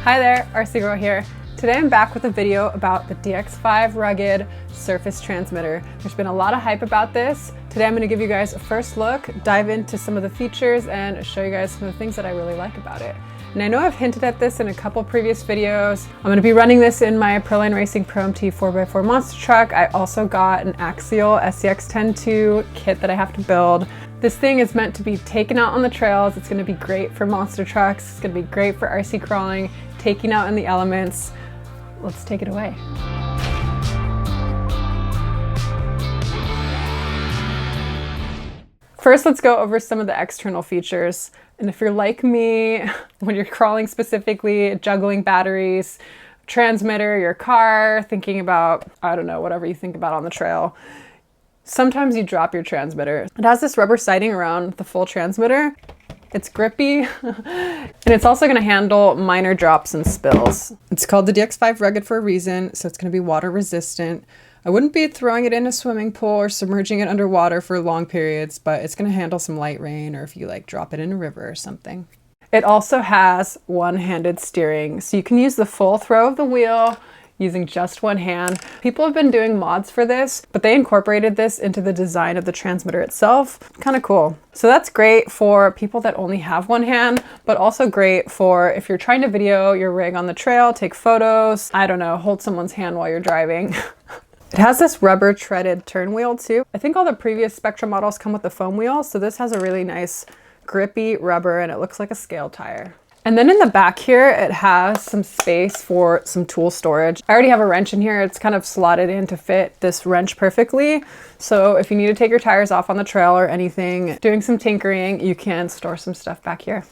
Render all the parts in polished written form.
Hi there, RC Girl here. Today I'm back with a video about the DX5 Rugged surface transmitter. There's been a lot of hype about this. Today I'm going to give you guys a first look, dive into some of the features, and show you guys some of the things that I really like about it. And I know I've hinted at this in a couple previous videos. I'm going to be running this in my Proline Racing Pro-MT 4x4 Monster Truck. I also got an axial SCX-10-2 kit that I have to build. This thing is meant to be taken out on the trails. It's going to be great for monster trucks. It's going to be great for RC crawling, taking out in the elements. Let's take it away. First, let's go over some of the external features. And if you're like me, when you're crawling specifically, juggling batteries, transmitter, your car, thinking about, I don't know, whatever you think about on the trail, sometimes you drop your transmitter. It has this rubber siding around the full transmitter. It's grippy, and it's also going to handle minor drops and spills. It's called the DX5 Rugged for a reason, so it's going to be water resistant. I wouldn't be throwing it in a swimming pool or submerging it underwater for long periods, but it's going to handle some light rain or if you like drop it in a river or something. It also has one-handed steering, so you can use the full throw of the wheel using just one hand. People have been doing mods for this, but they incorporated this into the design of the transmitter itself. Kind of cool. So that's great for people that only have one hand, but also great for if you're trying to video your rig on the trail, take photos, I don't know, hold someone's hand while you're driving. It has this rubber treaded turn wheel too. I think all the previous Spektrum models come with the foam wheel, so this has a really nice grippy rubber and it looks like a scale tire. And then in the back here, it has some space for some tool storage. I already have a wrench in here. It's kind of slotted in to fit this wrench perfectly. So if you need to take your tires off on the trail or anything, doing some tinkering, you can store some stuff back here.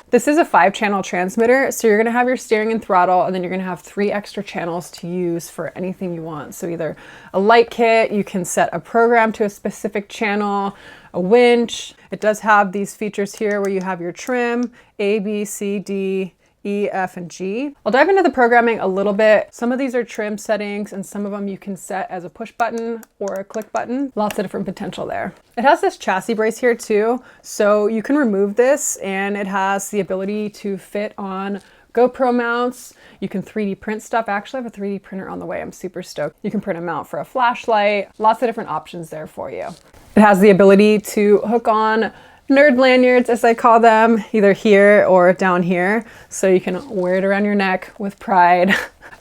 This is a 5-channel transmitter, so you're gonna have your steering and throttle, and then you're gonna have 3 extra channels to use for anything you want. So either a light kit, you can set a program to a specific channel, a winch. It does have these features here where you have your trim, A, B, C, D, E, F, and G. I'll dive into the programming a little bit. Some of these are trim settings and some of them you can set as a push button or a click button. Lots of different potential there. It has this chassis brace here too, so you can remove this and it has the ability to fit on GoPro mounts. You can 3D print stuff. I actually have a 3D printer on the way. I'm super stoked. You can print a mount for a flashlight. Lots of different options there for you. It has the ability to hook on nerd lanyards, as I call them, either here or down here, so you can wear it around your neck with pride.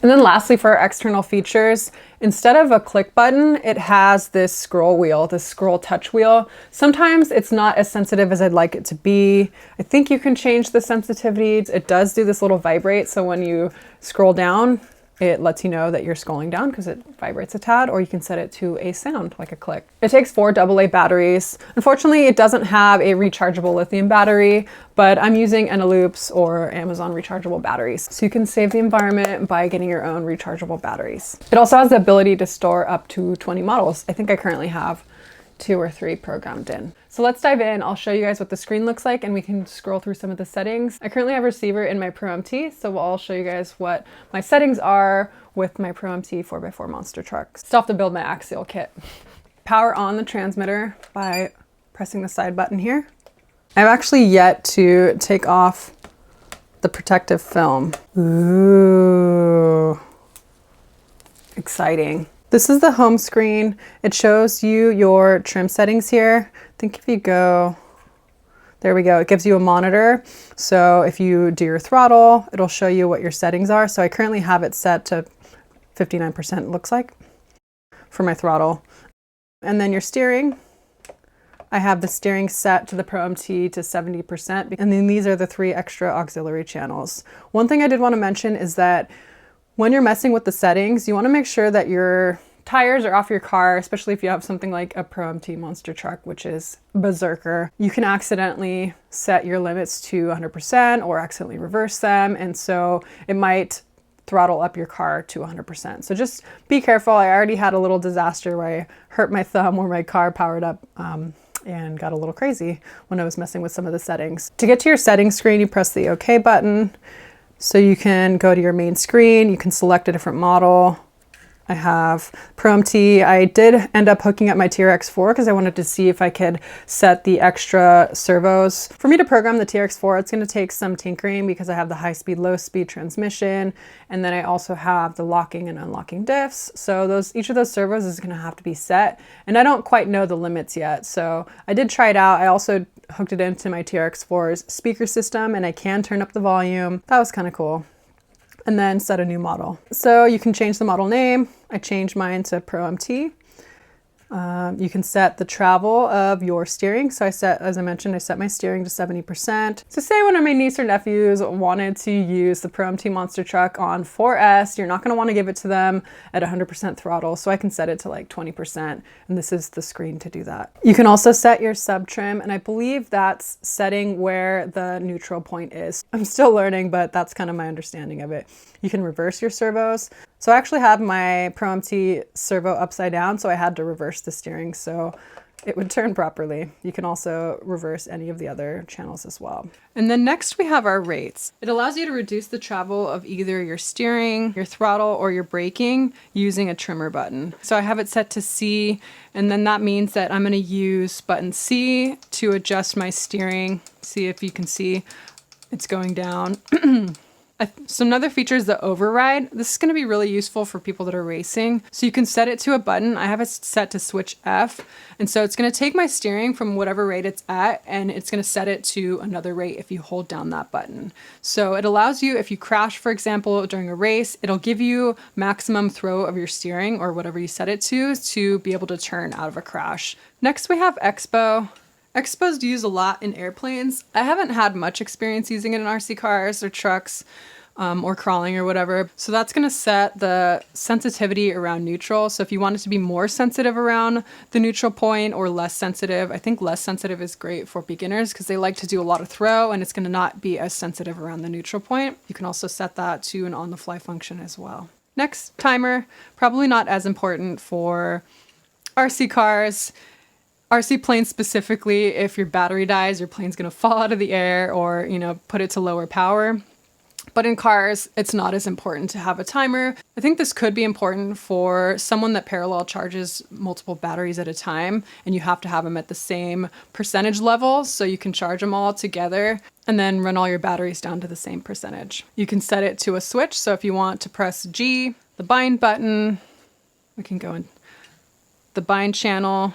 And then lastly, for our external features, instead of a click button, it has this scroll wheel, this scroll touch wheel. Sometimes it's not as sensitive as I'd like it to be. I think you can change the sensitivities. It does do this little vibrate, so when you scroll down, it lets you know that you're scrolling down because it vibrates a tad, or you can set it to a sound like a click. It takes 4 AA batteries. Unfortunately, it doesn't have a rechargeable lithium battery, but I'm using Eneloops or Amazon rechargeable batteries. So you can save the environment by getting your own rechargeable batteries. It also has the ability to store up to 20 models. I think I currently have 2 or 3 programmed in. So let's dive in. I'll show you guys what the screen looks like and we can scroll through some of the settings. I currently have a receiver in my Pro-MT, so I'll show you guys what my settings are with my Pro-MT 4x4 Monster Truck. Still have to build my axial kit. Power on the transmitter by pressing the side button here. I've actually yet to take off the protective film. Ooh, exciting. This is the home screen. It shows you your trim settings here. I think if you go, there we go. It gives you a monitor. So if you do your throttle, it'll show you what your settings are. So I currently have it set to 59%, it looks like, for my throttle. And then your steering, I have the steering set to the Pro-MT to 70%. And then these are the 3 extra auxiliary channels. One thing I did want to mention is that when you're messing with the settings, you want to make sure that your tires are off your car, especially if you have something like a Pro-MT Monster Truck, which is berserker. You can accidentally set your limits to 100% or accidentally reverse them, and so it might throttle up your car to 100%. So just be careful. I already had a little disaster where I hurt my thumb where my car powered up and got a little crazy when I was messing with some of the settings. To get to your settings screen, you press the OK button. So you can go to your main screen, you can select a different model. I have Pro-MT. I did end up hooking up my TRX4 because I wanted to see if I could set the extra servos. For me to program the TRX4, it's going to take some tinkering because I have the high speed, low speed transmission. And then I also have the locking and unlocking diffs. So each of those servos is going to have to be set. And I don't quite know the limits yet. So I did try it out. I also hooked it into my TRX4's speaker system and I can turn up the volume. That was kind of cool. And then set a new model. So you can change the model name. I changed mine to Pro-MT. You can set the travel of your steering. So as I mentioned, I set my steering to 70%. So say one of my niece or nephews wanted to use the Pro-MT Monster Truck on 4S, you're not gonna wanna give it to them at 100% throttle. So I can set it to like 20%. And this is the screen to do that. You can also set your sub trim. And I believe that's setting where the neutral point is. I'm still learning, but that's kind of my understanding of it. You can reverse your servos. So I actually had my Pro-MT servo upside down, so I had to reverse the steering so it would turn properly. You can also reverse any of the other channels as well. And then next we have our rates. It allows you to reduce the travel of either your steering, your throttle, or your braking using a trimmer button. So I have it set to C, and then that means that I'm gonna use button C to adjust my steering. See if you can see it's going down. So another feature is the override. This is going to be really useful for people that are racing. So you can set it to a button. I have it set to switch F. And so it's going to take my steering from whatever rate it's at, and it's going to set it to another rate if you hold down that button. So it allows you, if you crash, for example, during a race, it'll give you maximum throw of your steering or whatever you set it to be able to turn out of a crash. Next we have Expo. Expo is used a lot in airplanes. I haven't had much experience using it in RC cars or trucks or crawling or whatever. So that's going to set the sensitivity around neutral. So if you want it to be more sensitive around the neutral point or less sensitive, I think less sensitive is great for beginners because they like to do a lot of throw and it's going to not be as sensitive around the neutral point. You can also set that to an on-the-fly function as well. Next, timer. Probably not as important for RC cars. RC planes specifically, if your battery dies, your plane's gonna fall out of the air or, put it to lower power. But in cars, it's not as important to have a timer. I think this could be important for someone that parallel charges multiple batteries at a time, and you have to have them at the same percentage level so you can charge them all together and then run all your batteries down to the same percentage. You can set it to a switch, so if you want to press G, the bind button, we can go in the bind channel.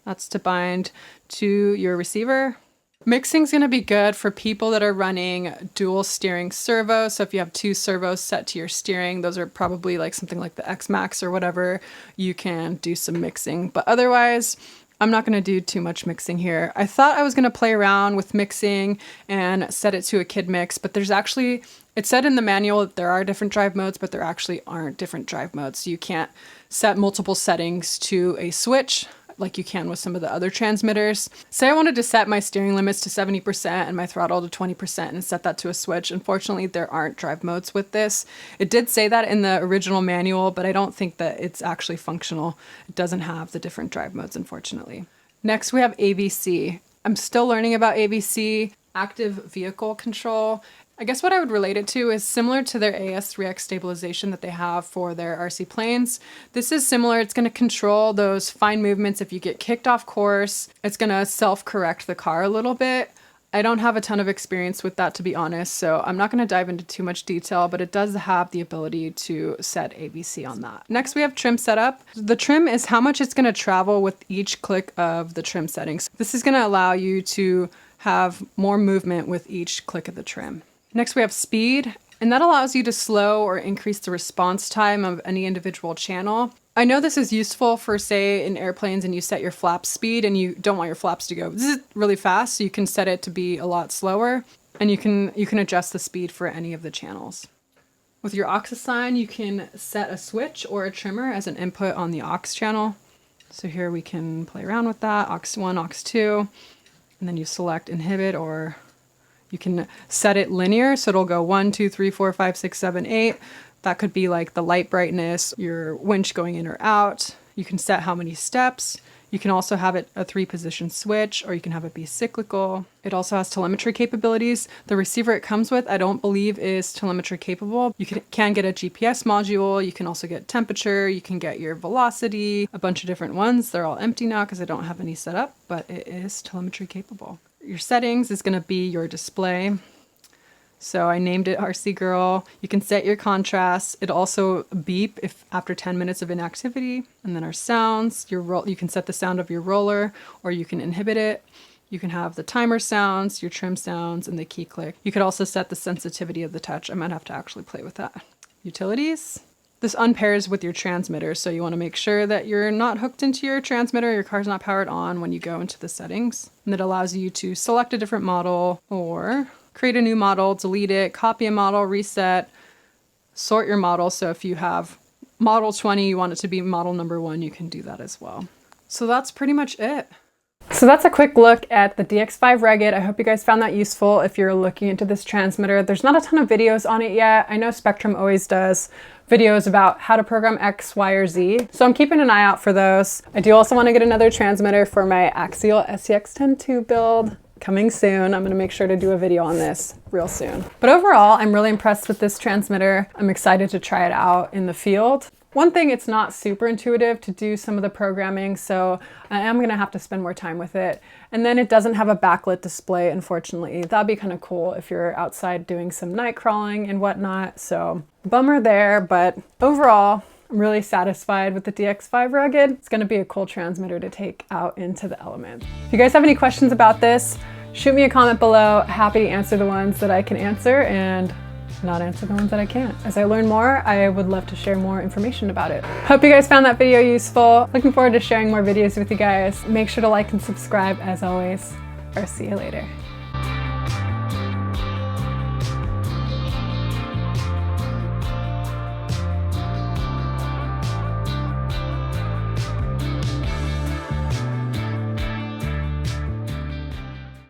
That's to bind to your receiver. Mixing's gonna be good for people that are running dual steering servos. So if you have two servos set to your steering, those are probably like something like the X-Max or whatever, you can do some mixing. But otherwise, I'm not gonna do too much mixing here. I thought I was gonna play around with mixing and set it to a kid mix, but there's actually, it said in the manual that there are different drive modes, but there actually aren't different drive modes. So you can't set multiple settings to a switch like you can with some of the other transmitters. Say I wanted to set my steering limits to 70% and my throttle to 20% and set that to a switch. Unfortunately, there aren't drive modes with this. It did say that in the original manual, but I don't think that it's actually functional. It doesn't have the different drive modes, unfortunately. Next, we have AVC. I'm still learning about AVC, active vehicle control. I guess what I would relate it to is similar to their AS3X stabilization that they have for their RC planes. This is similar. It's going to control those fine movements. If you get kicked off course, it's going to self-correct the car a little bit. I don't have a ton of experience with that, to be honest, so I'm not going to dive into too much detail, but it does have the ability to set AVC on that. Next, we have trim setup. The trim is how much it's going to travel with each click of the trim settings. This is going to allow you to have more movement with each click of the trim. Next, we have speed, and that allows you to slow or increase the response time of any individual channel. I know this is useful for, say, in airplanes and you set your flap speed and you don't want your flaps to go really fast, so you can set it to be a lot slower, and you can adjust the speed for any of the channels. With your aux assign, you can set a switch or a trimmer as an input on the aux channel. So here we can play around with that, aux 1, aux 2, and then you select inhibit, or you can set it linear, so it'll go 1, 2, 3, 4, 5, 6, 7, 8. That could be like the light brightness, your winch going in or out. You can set how many steps. You can also have it a 3-position switch, or you can have it be cyclical. It also has telemetry capabilities. The receiver it comes with, I don't believe is telemetry capable. You can get a GPS module. You can also get temperature. You can get your velocity, a bunch of different ones. They're all empty now because I don't have any set up, but it is telemetry capable. Your settings is going to be your display. So I named it RC Girl. You can set your contrast. It'll also beep if after 10 minutes of inactivity. And then our sounds, you can set the sound of your roller, or you can inhibit it. You can have the timer sounds, your trim sounds, and the key click. You could also set the sensitivity of the touch. I might have to actually play with that. Utilities. This unpairs with your transmitter, so you want to make sure that you're not hooked into your transmitter, your car's not powered on when you go into the settings. And it allows you to select a different model, or create a new model, delete it, copy a model, reset, sort your model. So if you have model 20, you want it to be model number 1, you can do that as well. So that's pretty much it. So that's a quick look at the DX5 Rugged. I hope you guys found that useful if you're looking into this transmitter. There's not a ton of videos on it yet. I know Spektrum always does videos about how to program X, Y, or Z. So I'm keeping an eye out for those. I do also want to get another transmitter for my Axial SCX102 build. Coming soon. I'm going to make sure to do a video on this real soon. But overall, I'm really impressed with this transmitter. I'm excited to try it out in the field. One thing, it's not super intuitive to do some of the programming, so I am going to have to spend more time with it. And then it doesn't have a backlit display, unfortunately. That'd be kind of cool if you're outside doing some night crawling and whatnot. So bummer there, but overall, I'm really satisfied with the DX5 Rugged. It's going to be a cool transmitter to take out into the elements. If you guys have any questions about this, shoot me a comment below. Happy to answer the ones that I can answer and not answer the ones that I can't. As I learn more, I would love to share more information about it. Hope you guys found that video useful. Looking forward to sharing more videos with you guys. Make sure to like and subscribe as always. Or see you later.